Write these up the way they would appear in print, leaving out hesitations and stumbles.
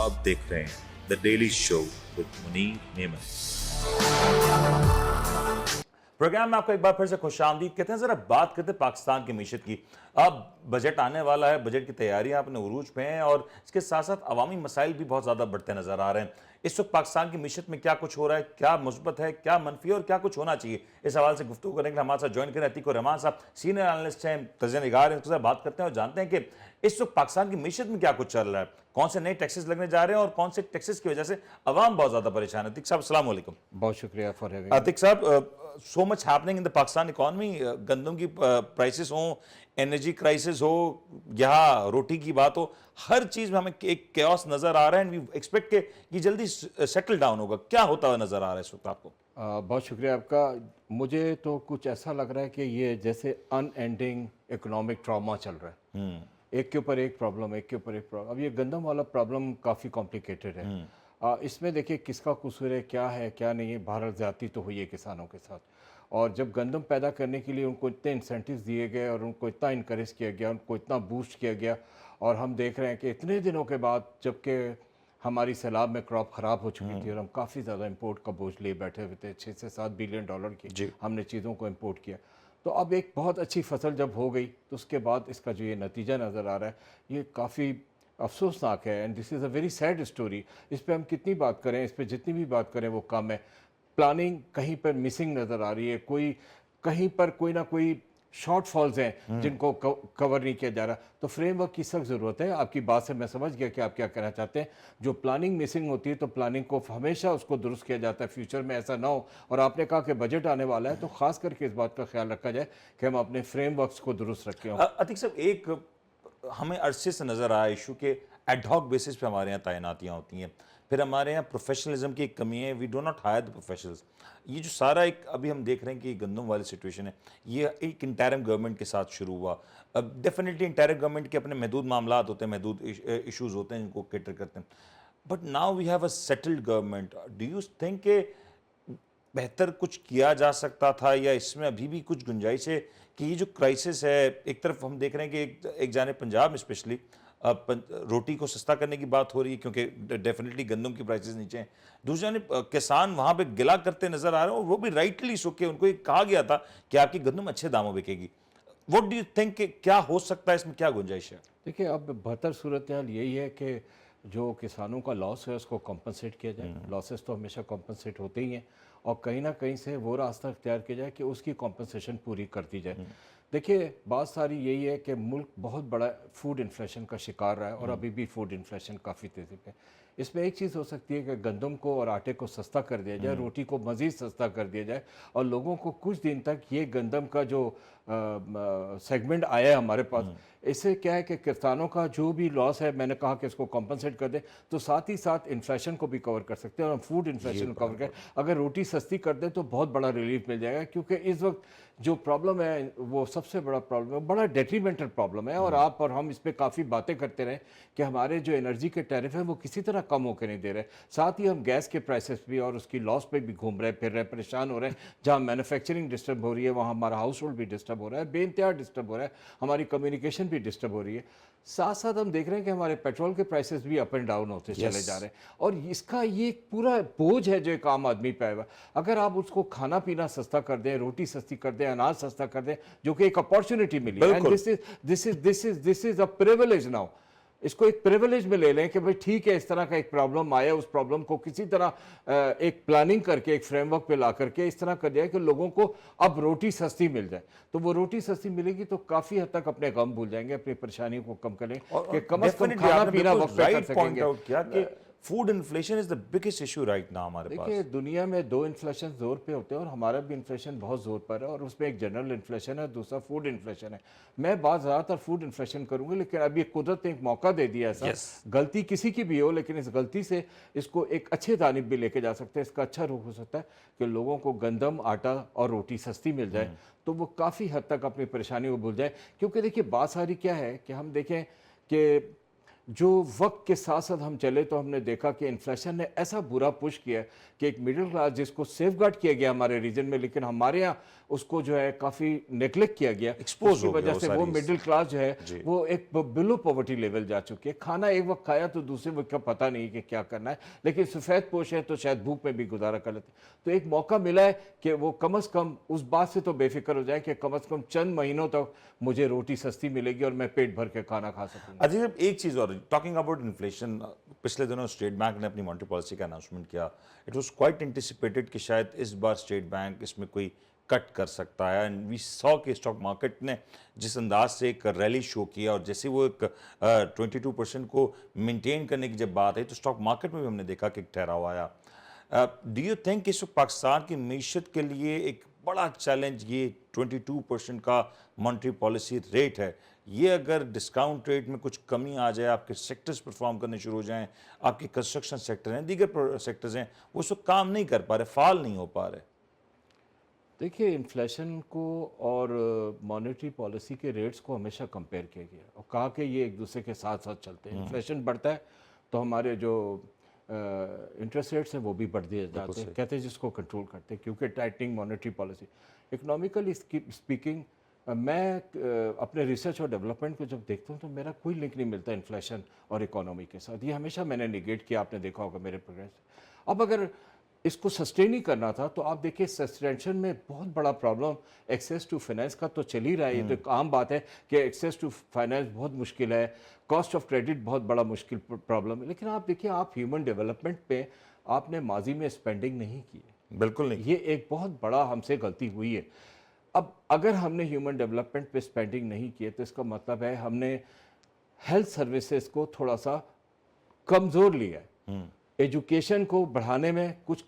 आप देख रहे हैं the daily show with Munir नेमत। प्रोग्राम में आपको एक बार फिर से खुशामदीद कहते हैं। जरा बात करते हैं पाकिस्तान की मीशत की। अब बजट आने वाला है, बजट की तैयारियां अपने उरूज पे हैं और इसके साथ साथ अवामी मसाइल भी बहुत ज़्यादा बढ़ते नजर आ रहे हैं। इस वक्त पाकिस्तान की मीशत में क्या कुछ हो रहा है, क्या मुस्बत है, क्या मनफी है और क्या कुछ होना चाहिए, इस हवाले से गुफ्तगू करने के लिए हमारे साथ ज्वाइन करें अतीक रहमान साहब, सीनियर एनालिस्ट हैं, तजनिगार हैं। उनके साथ बात करते हैं और जानते हैं कि इस वक्त पाकिस्तान की मीशत में क्या कुछ चल रहा है, कौन से नए टैक्सेस लगने जा रहे हैं और कौन से टैक्सेस की वजह से अवाम बहुत ज़्यादा परेशान है। अतीक साहब अस्सलाम वालेकुम। बहुत शुक्रिया फॉर हैविंग। अतिक साहब, so much happening in the Pakistan economy, गंदम की प्राइसेस हो, एनर्जी क्राइसिस हो या रोटी की बात हो, हर चीज में हमें एक कैओस नजर आ रहा है एंड वी एक्सपेक्ट के ये जल्दी सेटल डाउन होगा। क्या होता हुआ नजर आ रहा है इस वक्त आपको? बहुत शुक्रिया आपका। मुझे तो कुछ ऐसा लग रहा है कि ये जैसे अनएंडिंग इकोनॉमिक ट्रॉमा चल रहा है। एक के ऊपर एक प्रॉब्लम, एक के ऊपर एक प्रॉब्लम। अब ये गंदम वाला प्रॉब्लम काफ़ी कॉम्प्लिकेटेड है। इसमें देखिए किसका कसूर है क्या नहीं है। भारत ज़्यादती तो हुई है किसानों के साथ, और जब गंदम पैदा करने के लिए उनको इतने इंसेंटिव्स दिए गए और उनको इतना इनकरेज किया गया, उनको इतना बूस्ट किया गया, और हम देख रहे हैं कि इतने दिनों के बाद जबकि हमारी सैलाब में क्रॉप ख़राब हो चुकी थी और हम काफ़ी ज़्यादा इंपोर्ट का बोझ लिए बैठे हुए थे, 6 से 7 बिलियन डॉलर की हमने चीज़ों को इंपोर्ट किया। तो अब एक बहुत अच्छी फसल जब हो गई तो उसके बाद इसका जो ये नतीजा नज़र आ रहा है ये काफ़ी अफसोसनाक है। And this is a very sad story. इस पर हम कितनी बात करें, इस पर जितनी भी बात करें वो कम है। प्लानिंग कहीं पर मिसिंग नज़र आ रही है, कहीं पर कोई ना कोई शॉर्ट फॉल्स हैं जिनको कवर नहीं किया जा रहा। तो फ्रेमवर्क की सख्त ज़रूरत है। आपकी बात से मैं समझ गया कि आप क्या कहना चाहते हैं। जो प्लानिंग मिसिंग होती है तो प्लानिंग को हमेशा उसको दुरुस्त किया जाता है, फ्यूचर में ऐसा ना हो। और आपने कहा कि बजट आने वाला है तो ख़ास करके इस बात का ख्याल रखा जाए कि हम अपने फ्रेमवर्क्स को दुरुस्त रखें। अतीक साहब, एक हमें अरसे से नज़र आया इशू के एडहॉक बेसिस पे हमारे यहाँ तैनातियाँ होती हैं, फिर हमारे यहाँ प्रोफेशनलिज्म की एक कमी है, we do not hire the professionals. ये जो सारा एक अभी हम देख रहे हैं कि गंदम वाली सिचुएशन है, ये एक इंटरिम गवर्नमेंट के साथ शुरू हुआ। अब डेफिनेटली इंटरिम गवर्नमेंट के अपने महदूद मामला होते हैं, महदूद इशूज़ होते हैं जिनको कैटर करते हैं, but now we have a settled government. Do you think के बेहतर कुछ किया जा सकता था या इसमें अभी भी कुछ गुंजाइश है कि ये जो क्राइसिस है, एक तरफ हम देख रहे हैं कि एक जाने पंजाब में स्पेशली रोटी को सस्ता करने की बात हो रही है क्योंकि डेफिनेटली गंदम की प्राइसेस नीचे हैं, दूसरी जाने किसान वहाँ पे गिला करते नजर आ रहे हैं और वो भी राइटली सो के उनको कहा गया था कि आपकी गंदम अच्छे दामों बिकेगी। व्हाट डू यू थिंक क्या हो सकता है, इसमें क्या गुंजाइश है? देखिए अब बेहतर सूरत हाल यही है कि जो किसानों का लॉस है उसको कॉम्पनसेट किया जाए। लॉसेस तो हमेशा कॉम्पनसेट होते ही हैं, और कहीं ना कहीं से वो रास्ता इख्तियार किया जाए कि उसकी कॉम्पनसेशन पूरी कर दी जाए। देखिए बात सारी यही है कि मुल्क बहुत बड़ा फूड इन्फ्लेशन का शिकार रहा है और अभी भी फूड इन्फ्लेशन काफ़ी तेज़ी पे। इसमें एक चीज़ हो सकती है कि गंदम को और आटे को सस्ता कर दिया जाए, रोटी को मज़ीद सस्ता कर दिया जाए, और लोगों को कुछ दिन तक ये गंदम का जो सेगमेंट आया है हमारे पास, इससे क्या है कि किसानों का जो भी लॉस है, मैंने कहा कि इसको कॉम्पनसेट कर दें, तो साथ ही साथ इन्फ्लेशन को भी कवर कर सकते हैं और हम फूड इन्फ्लेशन को कवर करें। अगर रोटी सस्ती कर दें तो बहुत बड़ा रिलीफ मिल जाएगा, क्योंकि इस वक्त जो प्रॉब्लम है वो सबसे बड़ा प्रॉब्लम है, बड़ा डेट्रीमेंटल प्रॉब्लम है। और आप और हम इस पर काफ़ी बातें करते रहे कि हमारे जो एनर्जी के टैरिफ हैं वो किसी तरह कम होकर नहीं दे रहे। साथ ही हम गैस के प्राइसेस भी और उसकी लॉस पे भी घूम रहे फिर रहे, परेशान हो रहे हैं। जहाँ मैन्युफैक्चरिंग डिस्टर्ब हो रही है वहाँ हमारा हाउस होल्ड भी डिस्टर्ब हो रहा है, बेइंतहा डिस्टर्ब हो रहा है, हमारी कम्युनिकेशन भी डिस्टर्ब हो रही है। साथ साथ हम देख रहे हैं कि हमारे पेट्रोल के प्राइसेस भी अप एंड डाउन होते चले जा रहे हैं, और इसका ये पूरा बोझ है जो एक आम आदमी पे आएगा। अगर आप उसको खाना पीना सस्ता कर दें, रोटी सस्ती कर दें, अनाज सस्ता कर दें, जो कि एक अपॉर्चुनिटी मिली है, this is a privilege now. इसको एक प्रिविलेज में ले लें कि भाई ठीक है, इस तरह का एक प्रॉब्लम आया, उस प्रॉब्लम को किसी तरह एक प्लानिंग करके एक फ्रेमवर्क पे ला करके इस तरह कर दिया कि लोगों को अब रोटी सस्ती मिल जाए। तो वो रोटी सस्ती मिलेगी तो काफी हद तक अपने गम भूल जाएंगे, अपनी परेशानियों को कम करें कि कम से कम खाना पीना वक्त पे कर सकेंगे। Food inflation is the biggest issue right now हमारे पास। देखिए दुनिया में दो इन्फ्लेशन जोर पे होते हैं और हमारा भी इन्फ्लेशन बहुत जोर पर है, और उसमें एक जनरल इन्फ्लेशन है, दूसरा फूड इन्फ्लेशन है। मैं बात ज़्यादातर फूड इन्फ्लेशन करूंगी, लेकिन अभी कुदरत ने एक मौका दे दिया ऐसा। गलती किसी की भी हो, लेकिन इस गलती से इसको एक अच्छे जानिब भी लेके जा सकते हैं। इसका अच्छा रुख हो सकता है कि लोगों को गंदम, आटा और रोटी सस्ती मिल जाए, तो वो काफ़ी हद तक अपनी परेशानी को भूल जाए। क्योंकि देखिए बात सारी क्या है कि हम देखें कि जो वक्त के साथ साथ हम चले तो हमने देखा कि इन्फ्लेशन ने ऐसा बुरा पुश किया है कि एक मिडिल क्लास जिसको सेफगार्ड किया गया हमारे रीजन में, लेकिन हमारे यहाँ उसको जो है काफ़ी नेग्लेक्ट किया गया, Expose उसकी हो गया वजह वो से वो सारी मिडिल क्लास जो है जी। वो एक बिलो पॉवर्टी लेवल जा चुकी है। खाना एक वक्त खाया तो दूसरे वक्त का पता नहीं कि क्या करना है, लेकिन सफ़ेद पोश है तो शायद भूख में भी गुजारा कर लेते। तो एक मौका मिला है कि वो कम अज़ कम उस बात से तो बेफिक्र हो जाए कि कम अज़ कम चंद महीनों तक मुझे रोटी सस्ती मिलेगी और मैं पेट भर के खाना खा सकूँगा। अजीज साहब, एक चीज़ और, टॉकिंग अबाउट इन्फ्लेशन, पिछले दिनों स्टेट बैंक ने अपनी मॉनेटरी पॉलिसी का अनाउंसमेंट किया। इट वाज क्वाइट एंटिसिपेटेड कि शायद इस बार स्टेट बैंक इसमें कोई कट कर सकता है, एंड वी सॉ कि स्टॉक मार्केट ने जिस अंदाज से एक रैली शो किया, और जैसे वो एक 22% को मेंटेन करने की जब बात आई तो स्टॉक मार्केट में भी हमने देखा कि एक ठहराव आया। डू यू थिंक इस वक्त पाकिस्तान की मीशत के लिए एक बड़ा चैलेंज ये 22% का मॉनेटरी पॉलिसी रेट है? ये अगर डिस्काउंट रेट में कुछ कमी आ जाए, आपके सेक्टर्स परफॉर्म करने शुरू हो जाएं, आपके कंस्ट्रक्शन सेक्टर हैं, दीगर सेक्टर्स हैं, वो सब काम नहीं कर पा रहे, फाल नहीं हो पा रहे। देखिए, इन्फ्लेशन को और मॉनेटरी पॉलिसी के रेट्स को हमेशा कंपेयर किया गया और कहा कि ये एक दूसरे के साथ साथ चलते हैं। इन्फ्लेशन बढ़ता है तो हमारे जो इंटरेस्ट रेट्स हैं वो भी बढ़ दिए जाते हैं, कहते हैं जिसको कंट्रोल करते हैं, क्योंकि tightening monetary policy. Economically speaking मैं अपने रिसर्च और डेवलपमेंट को जब देखता हूँ तो मेरा कोई लिंक नहीं मिलता इन्फ्लेशन और इकोनॉमी के साथ। ये हमेशा मैंने निगेट किया, आपने देखा होगा मेरे प्रोग्रेस। अब अगर इसको सस्टेन ही करना था तो आप देखिए सस्टेंशन में बहुत बड़ा प्रॉब्लम एक्सेस टू फाइनेंस का तो चल ही रहा है। ये तो एक आम बात है कि एक्सेस टू फाइनेंस बहुत मुश्किल है, कॉस्ट ऑफ क्रेडिट बहुत बड़ा मुश्किल प्रॉब्लम है। लेकिन आप देखिए, आप ह्यूमन डेवलपमेंट पे आपने माजी में स्पेंडिंग नहीं की है, बिल्कुल नहीं। ये एक बहुत बड़ा हमसे गलती हुई है। अब अगर हमने ह्यूमन डेवलपमेंट पे स्पेंडिंग नहीं की है तो इसका मतलब है हमने हेल्थ सर्विसेज को थोड़ा सा कमज़ोर लिया है, एजुकेशन को बढ़ाने में कुछ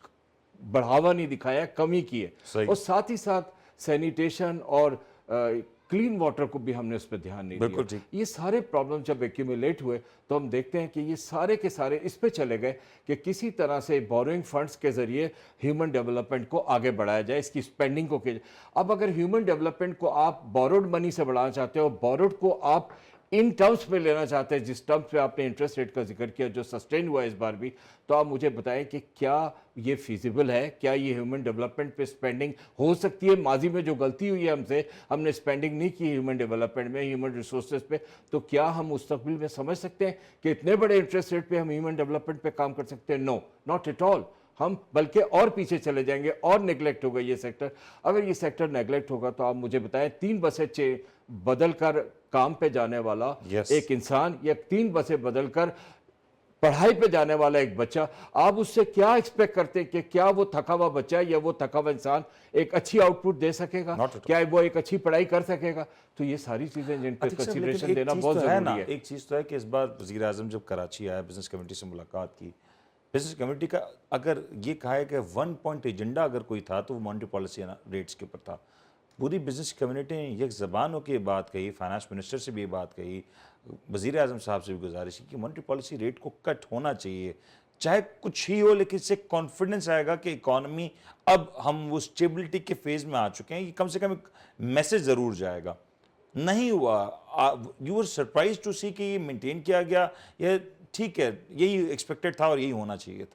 बढ़ावा नहीं दिखाया, कमी की है, सही। और साथ ही साथ सैनिटेशन और क्लीन वाटर को भी हमने उस पर ध्यान नहीं बिल्कुल दिया। ठीक। ये सारे प्रॉब्लम जब एक्यूमुलेट हुए तो हम देखते हैं कि ये सारे के सारे इस पे चले गए कि किसी तरह से बोरोइंग फंड्स के जरिए ह्यूमन डेवलपमेंट को आगे बढ़ाया जाए, इसकी स्पेंडिंग को किया। अब अगर ह्यूमन डेवलपमेंट को आप बोरोड मनी से बढ़ाना चाहते हो, बोरोड को आप इन टर्म्स में लेना चाहते हैं, जिस टर्म्स पे आपने इंटरेस्ट रेट का जिक्र किया जो सस्टेन हुआ इस बार भी, तो आप मुझे बताएं कि क्या ये फिजिबल है, क्या ये ह्यूमन डेवलपमेंट पे स्पेंडिंग हो सकती है? माजी में जो गलती हुई है हमसे, हमने स्पेंडिंग नहीं की ह्यूमन डेवलपमेंट में, ह्यूमन रिसोर्सेज पे, तो क्या हम मुस्तकबिल में समझ सकते हैं कि इतने बड़े इंटरेस्ट रेट पे हम ह्यूमन डेवलपमेंट पे काम कर सकते हैं? No, not at all. हम बल्कि और पीछे चले जाएंगे और नेगलेक्ट होगा ये सेक्टर। अगर ये सेक्टर नेगलेक्ट होगा तो आप मुझे बताएं, 3 बसें बदल कर काम पे जाने वाला एक इंसान या 3 बसें बदल कर पढ़ाई पे जाने वाला एक बच्चा, आप उससे क्या एक्सपेक्ट करते हैं कि क्या वो थका हुआ बच्चा या वो थका हुआ इंसान एक अच्छी आउटपुट दे सकेगा? क्या वो एक अच्छी पढ़ाई कर सकेगा? तो ये सारी चीजें जिन पर कंसीडरेशन देना बहुत जरूरी है। एक चीज़ तो है कि इस बार वज़ीर आज़म जब कराची आया, बिजनेस कमेटी से मुलाकात की, बिजनेस कमेटी का अगर ये कहा है कि 1 पॉइंट एजेंडा अगर कोई था तो वो मॉनेटरी पॉलिसी रेट्स के ऊपर था। पूरी बिजनेस कम्युनिटी ने एक ज़बान होकर ये बात कही, फाइनेंस मिनिस्टर से भी ये बात कही, वज़ीर आज़म साहब से भी गुजारिश की कि मॉनेटरी पॉलिसी रेट को कट होना चाहिए, चाहे कुछ ही हो, लेकिन इससे कॉन्फिडेंस आएगा कि इकॉनमी, अब हम वो स्टेबिलिटी के फेज़ में आ चुके हैं, ये कम से कम एक मैसेज ज़रूर जाएगा। नहीं हुआ। यू आर सरप्राइज टू सी कि ये मेंटेन किया गया, या ठीक है यही एक्सपेक्टेड था और यही होना चाहिए था?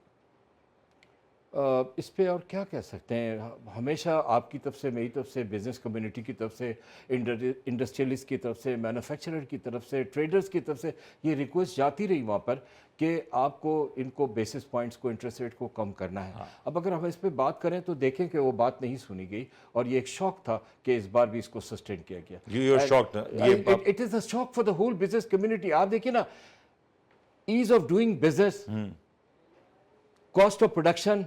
इस पे और क्या कह सकते हैं? हमेशा आपकी तरफ से, मेरी तरफ से, बिजनेस कम्युनिटी की तरफ से, इंडस्ट्रियलिस्ट की तरफ से, मैन्युफैक्चरर की तरफ से, ट्रेडर्स की तरफ से ये रिक्वेस्ट जाती रही वहाँ पर कि आपको इनको बेसिस पॉइंट्स को, इंटरेस्ट रेट को कम करना है। हाँ। अब अगर हम इस पे बात करें तो देखें कि वो बात नहीं सुनी गई और ये एक शॉक था कि इस बार भी इसको सस्टेन किया गया। It is a shock for the whole business community. आप देखिए ना, ease of doing business, cost of production,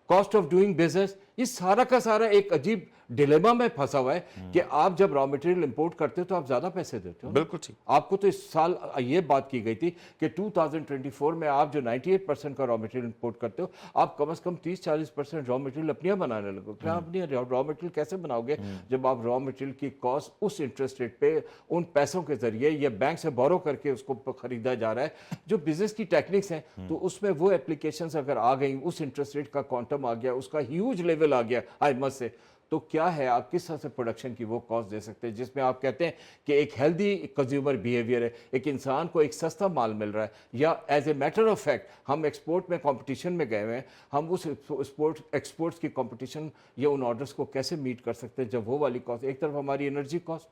cost of doing business, ये सारा का सारा एक अजीब डिलेमा में फंसा हुआ है कि आप जब रॉ मटेरियल इंपोर्ट करते हो तो आप ज्यादा पैसे देते हो। बिल्कुल ठीक। आपको तो इस साल ये बात की गई थी कि 2024 में आप जो 98% का रॉ मटेरियल इंपोर्ट करते हो, आप कम से कम 30-40% रॉ मटेरियल अपनिया बनाने लगो। क्या अपनी रॉ मटेरियल कैसे बनाओगे जब आप रॉ मटेरियल की कॉस्ट उस इंटरेस्ट रेट पे, उन पैसों के जरिए या बैंक से बोरो करके उसको खरीदा जा रहा है? जो बिजनेस की टेक्निक्स हैं तो उसमें वो एप्लीकेशंस अगर आ गई, उस इंटरेस्ट रेट का क्वांटम आ गया, उसका ह्यूज लेवल आ गया, आई मस्ट से, तो क्या है, आप किस तरह से प्रोडक्शन की वो कॉस्ट दे सकते हैं जिसमें आप कहते हैं कि एक हेल्दी कंज्यूमर बिहेवियर है, एक इंसान को एक सस्ता माल मिल रहा है, या as a matter of fact हम एक्सपोर्ट में कंपटीशन में गए हुए हैं, हम उस एक्सपोर्ट्स की कंपटीशन या उन ऑर्डर्स को कैसे मीट कर सकते हैं जब वो वाली कॉस्ट, एक तरफ हमारी एनर्जी कॉस्ट,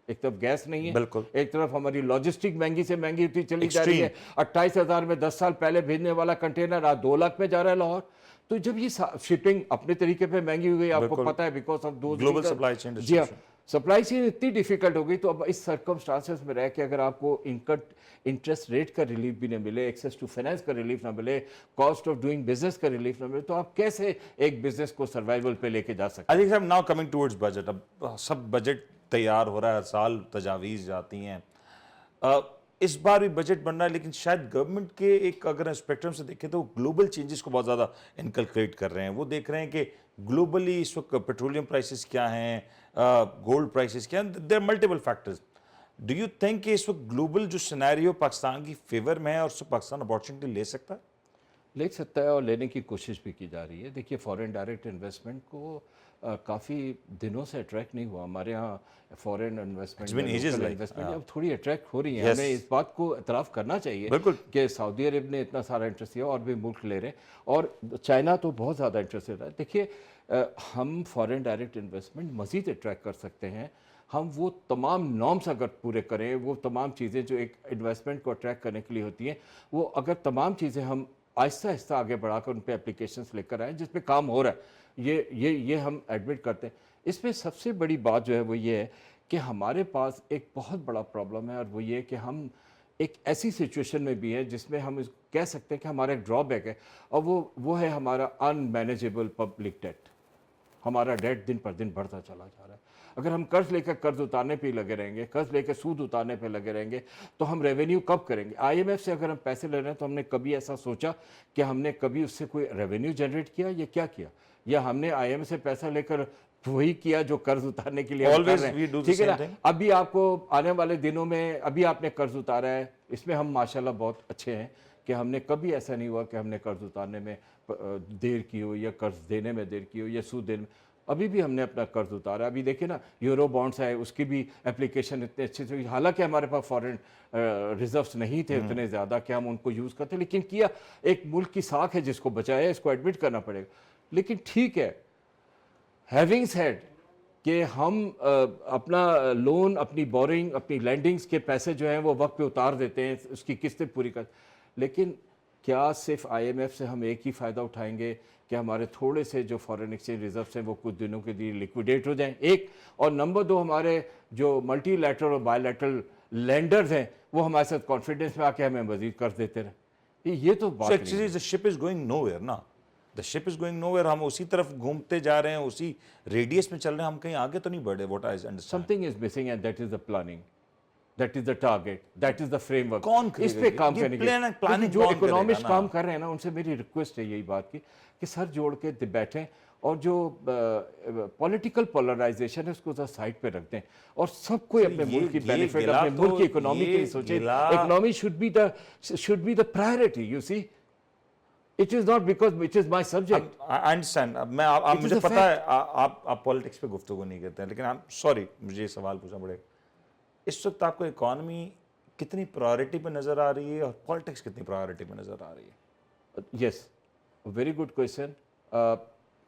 एक तरफ गैस नहीं है, बिल्कुल। एक तरफ हमारी लॉजिस्टिक महंगी से महंगी होती चली जा रही है। 28,000 में 10 साल पहले भेजने वाला कंटेनर आज 2 लाख में जा रहा है लाहौर। तो जब ये शिपिंग अपने तरीके पे महंगी हो गई, आपको पता है, बिकॉज ऑफ दो ग्लोबल सप्लाई चेन जी हाँ, सप्लाई चेन इतनी डिफिकल्ट हो गई, तो अब इस सर्कमस्टांसेस में रह के अगर आपको इंटरेस्ट रेट का रिलीफ भी ना मिले, एक्सेस टू फाइनेंस का रिलीफ ना मिले, कॉस्ट ऑफ डूइंग बिजनेस का रिलीफ ना मिले, तो आप कैसे एक बिजनेस को सर्वाइवल पे लेके जा सकते हैं? I think now coming towards budget, अब सब बजट तैयार हो रहा है, हर साल तजावीज़ जाती हैं। इस बार भी बजट बन रहा है, लेकिन शायद गवर्नमेंट के एक अगर स्पेक्ट्रम से देखें तो ग्लोबल चेंजेस को बहुत ज़्यादा इनकलकेट कर रहे हैं। वो देख रहे हैं कि ग्लोबली इस वक्त पेट्रोलियम प्राइसेस क्या हैं, गोल्ड प्राइसेस क्या हैं, there are multiple factors. Do you think कि इस वक्त ग्लोबल जो सिनेरियो पाकिस्तान की फेवर में है और उससे पाकिस्तान अपॉर्चुनिटी ले सकता है? ले सकता है और लेने की कोशिश भी की जा रही है। देखिए, फॉरेन डायरेक्ट इन्वेस्टमेंट को काफ़ी दिनों से अट्रैक्ट नहीं हुआ हमारे यहाँ। फॉरेन इन्वेस्टमेंट अब थोड़ी अट्रैक्ट हो रही है। हमें इस बात को इतराफ़ करना चाहिए कि सऊदी अरब ने इतना सारा इंटरेस्ट लिया और भी मुल्क ले रहे हैं, और चाइना तो बहुत ज़्यादा इंटरेस्ट ले रहा है। देखिए, हम फॉरेन डायरेक्ट इन्वेस्टमेंट मज़ीद अट्रैक्ट कर सकते हैं, हम वो तमाम नॉर्म्स अगर पूरे करें, वो तमाम चीज़ें जो एक इन्वेस्टमेंट को अट्रैक्ट करने के लिए होती हैं, वो अगर तमाम चीज़ें हम आहिस्ता आहिस्ता आगे बढ़ाकर उन पे एप्लीकेशंस लेकर आए जिस पे काम हो रहा है, ये हम एडमिट करते हैं। इसमें सबसे बड़ी बात जो है वो ये है कि हमारे पास एक बहुत बड़ा प्रॉब्लम है, और वो ये कि हम एक ऐसी सिचुएशन में भी है जिसमें हम कह सकते हैं कि हमारा एक ड्रॉबैक है, और वो है हमारा अनमैनेजेबल पब्लिक डेट। हमारा डेट दिन पर दिन बढ़ता चला जा रहा है। अगर हम कर्ज लेकर कर्ज उतारने पे ही लगे रहेंगे, कर्ज लेकर सूद उतारने पे लगे रहेंगे, तो हम रेवेन्यू कब करेंगे? आईएमएफ से अगर हम पैसे ले रहे हैं तो हमने कभी ऐसा सोचा कि हमने कभी उससे कोई रेवेन्यू जनरेट किया या क्या किया? या हमने आईएमएफ से पैसा लेकर वही किया जो कर्ज उतारने के लिए कर रहे हैं? ठीक है ना? अभी आपको आने वाले दिनों में, अभी आपने कर्ज उतारा है, इसमें हम माशाल्लाह बहुत अच्छे हैं कि हमने कभी ऐसा नहीं हुआ कि हमने कर्ज उतारने में देर की हो, या कर्ज देने में देर की हो, या सूद देने में। अभी भी हमने अपना कर्ज उतारा। अभी देखिए ना, यूरो बॉन्ड्स आए, उसकी भी एप्लीकेशन इतने अच्छे से, हालांकि हमारे पास फॉरेन रिजर्व्स नहीं थे इतने ज़्यादा कि हम उनको यूज़ करते, लेकिन किया। एक मुल्क की साख है जिसको बचाया, इसको एडमिट करना पड़ेगा। लेकिन ठीक है, हैविंग सेड कि हम अपना लोन, अपनी बोरिंग, अपनी लैंडिंग्स के पैसे जो हैं वो वक्त पे उतार देते हैं, उसकी किस्तें पूरी कर, लेकिन क्या सिर्फ आईएमएफ से हम एक ही फ़ायदा उठाएंगे कि हमारे थोड़े से जो फॉरेन एक्सचेंज रिजर्व्स हैं वो कुछ दिनों के लिए लिक्विडेट हो जाएं? एक, और नंबर 2, हमारे जो मल्टीलैटरल और बायलैटरल लैंडर्स हैं वो हमारे साथ कॉन्फिडेंस में आके हमें मजीद कर्ज देते रहे। ये तो बात actually the ship is going nowhere ना, the ship is going nowhere. हम उसी तरफ घूमते जा रहे हैं, उसी रेडियस में चल रहे हैं, हम कहीं आगे तो नहीं बढ़े। What I understand, something is missing and that is the planning, that is the target, that is the framework. कौन इस पे काम करने के प्लानिंग जो इकोनॉमिस्ट काम कर रहे हैं ना, उनसे मेरी रिक्वेस्ट है यही बात की कि सर जोड़ के बैठें, और जो पॉलिटिकल पोलराइजेशन है उसको जरा साइड पे रख दें, और सब कोई अपने मुल्क की बेनिफिट, अपने मुल्क की इकोनॉमी के लिए सोचे। Economy should be the priority, you see. It is not because it is my subject. I understand. अब मैं आप मुझे पता है आप पॉलिटिक्स पे गुफ्तगू नहीं करते हैं, लेकिन आई एम सॉरी, मुझे ये सवाल पूछना पड़ेगा। इस वक्त आपको इकोनॉमी कितनी प्रायोरिटी पे नजर आ रही है और पॉलिटिक्स कितनी प्रायोरिटी पे नजर आ रही है? Yes, very good question.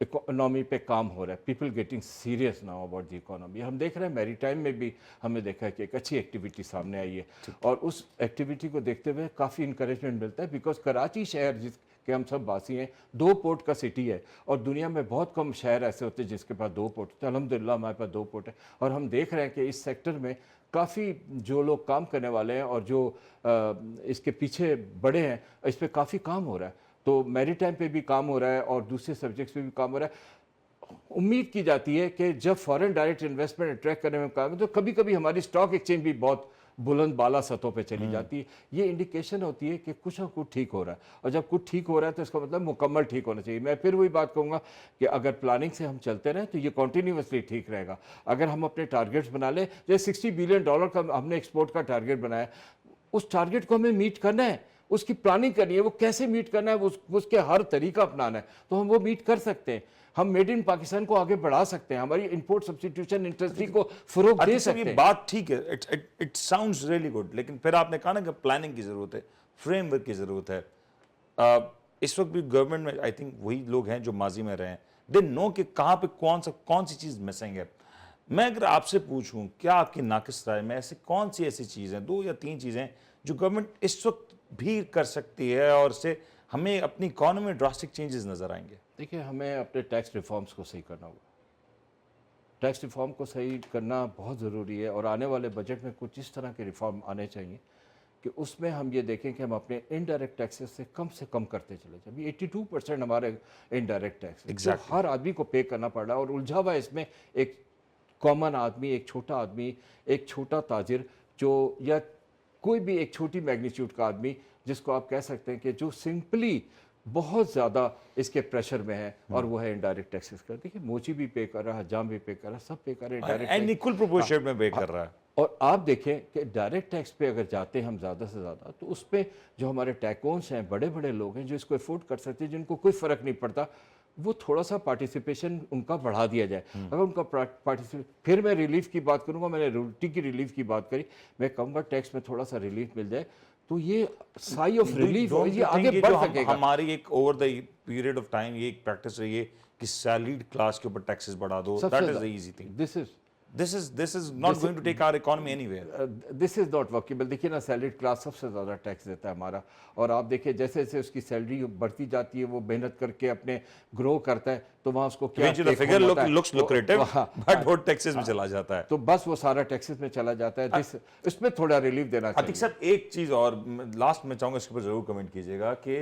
Economy पे काम हो रहा है, people getting serious now about the economy. हम देख रहे हैं मैरी टाइम में भी हमने देखा है कि एक अच्छी एक्टिविटी सामने आई है, और उस एक्टिविटी को देखते हुए काफ़ी इंकरेजमेंट मिलता है, बिकॉज कराची शहर जिसके हम सब वासी हैं, 2 पोर्ट का सिटी है, और दुनिया में बहुत कम शहर ऐसे होते हैं जिसके पास 2 पोर्ट। तो अल्हम्दुलिल्लाह हमारे पास 2 पोर्ट है, और हम देख रहे हैं कि इस सेक्टर में काफ़ी जो लोग काम करने वाले हैं और जो इसके पीछे बड़े हैं, इस पर काफ़ी काम हो रहा है। तो मैरीटाइम पे भी काम हो रहा है और दूसरे सब्जेक्ट्स पे भी काम हो रहा है। उम्मीद की जाती है कि जब फॉरेन डायरेक्ट इन्वेस्टमेंट अट्रैक्ट करने में काम है, तो कभी कभी हमारी स्टॉक एक्सचेंज भी बहुत बुलंद बाला सतहों पे चली जाती है। ये इंडिकेशन होती है कि कुछ ना कुछ ठीक हो रहा है, और जब कुछ ठीक हो रहा है तो इसका मतलब मुकम्मल ठीक होना चाहिए। मैं फिर वही बात कहूँगा कि अगर प्लानिंग से हम चलते रहें तो ये कॉन्टीन्यूसली ठीक रहेगा। अगर हम अपने टारगेट्स बना लें, जैसे $60 बिलियन का हमने एक्सपोर्ट का टारगेट बनाया, उस टारगेट को हमें मीट करना है, उसकी प्लानिंग करनी है, वो कैसे मीट करना है, उसके हर तरीका अपनाना है, तो हम वो मीट कर सकते हैं। हम मेड इन पाकिस्तान को आगे बढ़ा सकते हैं, हमारी इंपोर्ट सब्स्टिट्यूशन इंडस्ट्री को फरोग दे आतिफ साहब, सकते ये हैं। बात ठीक है, इट साउंड्स रियली गुड, लेकिन फिर आपने कहा ना कि प्लानिंग की जरूरत है, फ्रेमवर्क की जरूरत है। इस वक्त भी गवर्नमेंट में आई थिंक वही लोग हैं जो माजी में रहे हैं, दे नो कि कहाँ पे कौन सी चीज़ मिसिंग है। मैं अगर आपसे पूछूं, क्या आपकी नाकिस राय में कौन सी ऐसी चीज़ें, 2 या 3 चीज़ें जो गवर्नमेंट इस वक्त भी कर सकती है और से हमें अपनी इकॉनमी में ड्रास्टिक चेंजेस नजर आएंगे? देखिए, हमें अपने टैक्स रिफॉर्म्स को सही करना होगा। टैक्स रिफॉर्म को सही करना बहुत ज़रूरी है और आने वाले बजट में कुछ इस तरह के रिफॉर्म आने चाहिए कि उसमें हम ये देखें कि हम अपने इनडायरेक्ट टैक्सेस से कम करते चले जाएं। अभी 82% हमारे इनडायरेक्ट टैक्स जो Exactly. हर आदमी को पे करना पड़ रहा है और उलझा हुआ है इसमें एक कॉमन आदमी, एक छोटा आदमी, एक छोटा ताजिर जो, या कोई भी एक छोटी मैग्नीट्यूड का आदमी जिसको आप कह सकते हैं कि जो सिंपली बहुत ज़्यादा इसके प्रेशर में है, और वो है इनडायरेक्ट टैक्सेस का। देखिए, मोची भी पे कर रहा है, हजाम भी पे कर रहा है, सब पे कर रहे हैं एंड डायरेक्ट। इक्वल प्रोपोर्शन में पे कर रहा है। और आप देखें कि डायरेक्ट टैक्स पे अगर जाते हैं हम ज़्यादा से ज़्यादा, तो उस पर जो हमारे टैकोन्स हैं, बड़े बड़े लोग हैं जो इसको अफोर्ड कर सकते हैं, जिनको कोई फ़र्क नहीं पड़ता, वो थोड़ा सा पार्टिसिपेशन उनका बढ़ा दिया जाए। अगर उनका पार्टिसिपेट, फिर मैं रिलीफ की बात करूंगा, मैंने रोटी की रिलीफ की बात करी, मैं कहूँगा टैक्स में थोड़ा सा रिलीफ मिल जाए तो ये साई ऑफ रिलीफ हो, ये आगे बढ़ सकेगा। हमारी एक over the period of time ये एक प्रैक्टिस रही है कि सैलरीड क्लास के ऊपर टैक्सेस बढ़ा दो, that is the easy thing. This is not going to take our economy anywhere. This is not workable. देखिए ना, सैलरीड क्लास सबसे ज़्यादा टैक्स देता है हमारा, और आप देखिए जैसे जैसे उसकी सैलरी बढ़ती जाती है, वो मेहनत करके अपने ग्रो करता है, तो वहाँ उसको क्या Eventually the figure looks lucrative, but वो टैक्सेस में चला जाता है। तो बस वो सारा टैक्सेस में चला जाता है। इसमें थोड़ा रिलीफ देना चाहिए। अतिक साहब, एक चीज और लास्ट में चाहूंगा, इसके ऊपर जरूर कमेंट कीजिएगा कि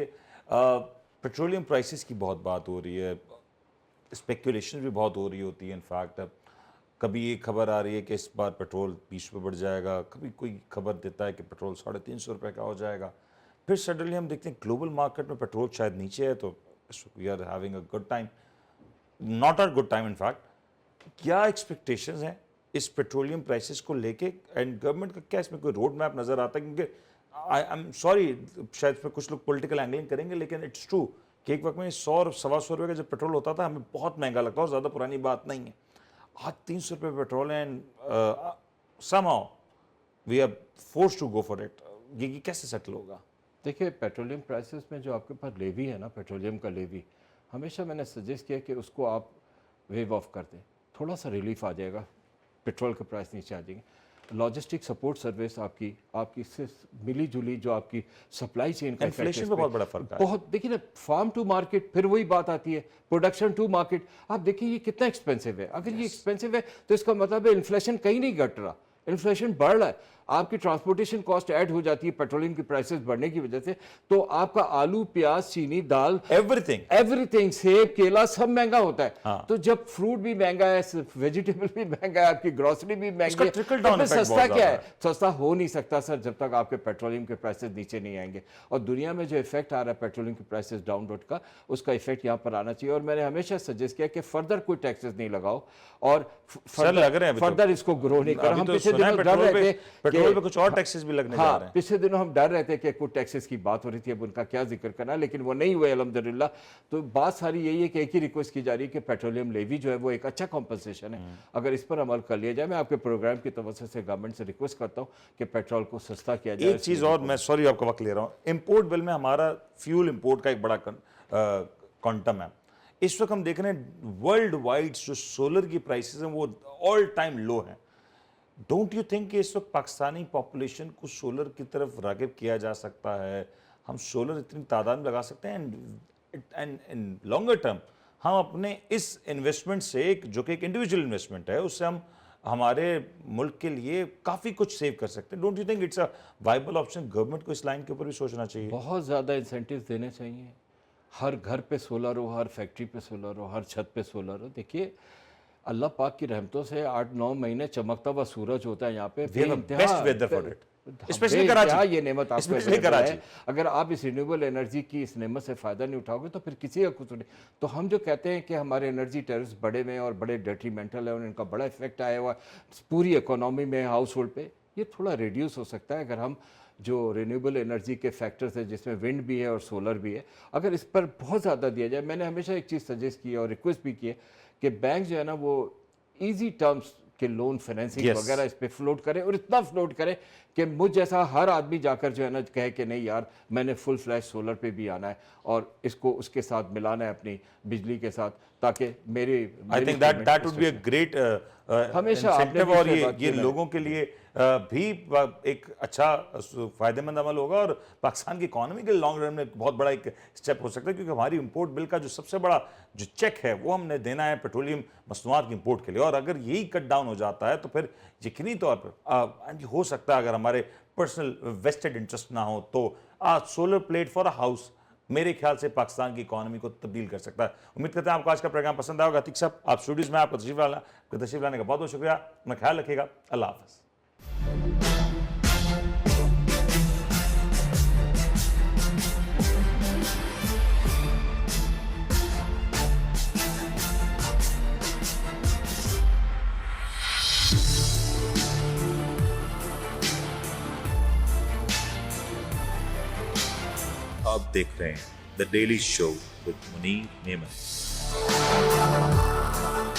पेट्रोलियम प्राइसेस की बहुत बात हो रही है, स्पेकुलेशन भी बहुत हो रही होती है। इनफैक्ट कभी ये खबर आ रही है कि इस बार पेट्रोल 20 रुपये बढ़ जाएगा, कभी कोई खबर देता है कि पेट्रोल 350 रुपये का हो जाएगा, फिर सडनली हम देखते हैं ग्लोबल मार्केट में पेट्रोल शायद नीचे है, तो we are having a good time, not a good time in fact. क्या एक्सपेक्टेशंस हैं इस पेट्रोलियम प्राइसेस को लेके, एंड गवर्नमेंट का क्या इसमें कोई रोड मैप नज़र आता है? क्योंकि आई एम सॉरी, शायद इसमें कुछ लोग पॉलिटिकल एंगलिंग करेंगे, लेकिन इट्स ट्रू कि एक वक्त में 100 और 125 रुपये का जब पेट्रोल होता था हमें बहुत महंगा लगता और ज़्यादा पुरानी बात नहीं है। आज 300 रुपये पेट्रोल है, and somehow we are forced to go for it. ये कैसे सेटल होगा? देखिए, पेट्रोलियम प्राइसेस में जो आपके पास लेवी है ना, पेट्रोलियम का लेवी, हमेशा मैंने सजेस्ट किया कि उसको आप वेव ऑफ कर दें, थोड़ा सा रिलीफ आ जाएगा, पेट्रोल के प्राइस नीचे आ जाएंगे। लॉजिस्टिक सपोर्ट सर्विस आपकी इससे मिली जुली जो आपकी सप्लाई चेन का इन्फ्लेशन में बहुत बड़ा फर्क है। बहुत, देखिए ना, फार्म टू मार्केट, फिर वही बात आती है, प्रोडक्शन टू मार्केट। आप देखिए ये कितना एक्सपेंसिव है। अगर ये एक्सपेंसिव है तो इसका मतलब है इन्फ्लेशन कहीं नहीं घट रहा, इन्फ्लेशन बढ़ रहा है। आपकी ट्रांसपोर्टेशन कॉस्ट ऐड हो जाती है पेट्रोलियम की प्राइसेस बढ़ने की वजह से, तो आपका आलू, प्याज, चीनी, दाल, एवरीथिंग, सेब, केला सब महंगा होता है। हाँ। तो जब फ्रूट भी महंगा है, वेजिटेबल भी महंगा है, आपकी ग्रोसरी भी महंगी है, ट्रिकल डाउन तो सस्ता क्या है? सस्ता हो नहीं सकता सर जब तक आपके पेट्रोलियम के प्राइसेस नीचे नहीं आएंगे। और दुनिया में जो इफेक्ट आ रहा है पेट्रोलियम के प्राइसेस डाउनवर्ड का, उसका इफेक्ट यहाँ पर आना चाहिए। और मैंने हमेशा सजेस्ट किया कि फर्दर कोई टैक्सेस नहीं लगाओ और फर्दर इसको ग्रो नहीं करा। हम पिछले दिनों डर रहे थे, पेट्रोल पे कुछ और टैक्सेस भी लगने जा रहे हैं। पिछले दिनों हम डर रहे थे कि कुछ टैक्सेस की बात हो रही थी, अब उनका क्या जिक्र करना, लेकिन वो नहीं हुए अल्हम्दुलिल्लाह। तो बात सारी यही है कि एक ही रिक्वेस्ट की जा रही है कि पेट्रोलियम लेवी जो है वो एक अच्छा कॉम्पनसेशन है, अगर इस पर अमल कर लिया जाए। मैं आपके प्रोग्राम की तवज्जो से गवर्नमेंट से रिक्वेस्ट करता हूँ कि पेट्रोल को सस्ता किया जाए। एक चीज़ और, मैं सॉरी आपका वक्त ले रहा हूँ, इम्पोर्ट बिल में हमारा फ्यूल इम्पोर्ट का एक बड़ा क्वांटम है। इस वक्त हम देख रहे हैं वर्ल्ड वाइड जो सोलर की प्राइसेस हैं वो ऑल टाइम लो हैं। डोंट यू थिंक कि इस वक्त पाकिस्तानी पॉपुलेशन को सोलर की तरफ राग़िब किया जा सकता है? हम सोलर इतनी तादाद में लगा सकते हैं, एंड इन लॉन्गर टर्म हम अपने इस इन्वेस्टमेंट से, जो कि एक इंडिविजुअल इन्वेस्टमेंट है, उससे हम हमारे मुल्क के लिए काफ़ी कुछ सेव कर सकते हैं। Don't you think it's a viable option? Government को इस लाइन के ऊपर भी सोचना चाहिए। बहुत ज़्यादा इंसेंटिव देने चाहिए, हर घर पे सोलर हो, हर फैक्ट्री पे सोलर हो, हर छत पे सोलर हो। देखिए, अल्लाह पाक की रहमतों से 8-9 महीने चमकता हुआ सूरज होता है यहाँ पे, best weather for it, especially Karachi. ये नेमत आपको है। अगर आप इस रिन्यूएबल एनर्जी की इस नेमत से फ़ायदा नहीं उठाओगे तो फिर किसी का कुछ नहीं। तो हम जो कहते हैं कि हमारे एनर्जी टेरिफ्स बड़े में और बड़े डेट्रीमेंटल है और इनका बड़ा इफेक्ट आया हुआ पूरी इकोनॉमी में, हाउस होल्ड पे, ये थोड़ा रिड्यूस हो सकता है अगर हम जो रिन्यूएबल एनर्जी के फैक्टर्स हैं जिसमें विंड भी है और सोलर भी है, अगर इस पर बहुत ज़्यादा दिया जाए। मैंने हमेशा एक चीज़ सजेस्ट की है और रिक्वेस्ट भी की है कि बैंक जो है ना वो ईजी टर्म्स के लोन फाइनेंसिंग Yes. वगैरह इस पे फ्लोट करे, और इतना फ्लोट करे कि मुझ जैसा हर आदमी जाकर जो है ना कहे कि नहीं यार मैंने फुल फ्लैश सोलर पे भी आना है और इसको उसके साथ मिलाना है अपनी बिजली के साथ, ताकि मेरी I think that would be a great हमेशा आपने इंसेंटिव, भी और इस पे ये बात की ना। लोगों के लिए भी एक अच्छा फायदेमंद अमल होगा, और पाकिस्तान की इकोनॉमी के लॉन्ग रन में बहुत बड़ा एक स्टेप हो सकता है, क्योंकि हमारी इंपोर्ट बिल का जो सबसे बड़ा जो चेक है वो हमने देना है पेट्रोलियम मसनूआत की इंपोर्ट के लिए, और अगर यही कट डाउन हो जाता है तो फिर यकीनी तौर पर हो सकता है अगर हमारे पर्सनल वेस्टेड इंटरेस्ट ना हो तो solar plate for a house मेरे ख्याल से पाकिस्तान की इकोनॉमी को तब्दील कर सकता है। उम्मीद करते हैं आपको आज का प्रोग्राम पसंद आएगा। अतीक साहब, आप स्टूडियोज में आपको तशरीफ लाने का बहुत बहुत शुक्रिया। अपना ख्याल रखिएगा। अल्लाह हाफ़िज़। आप देख रहे हैं the daily show with Munir नेमत।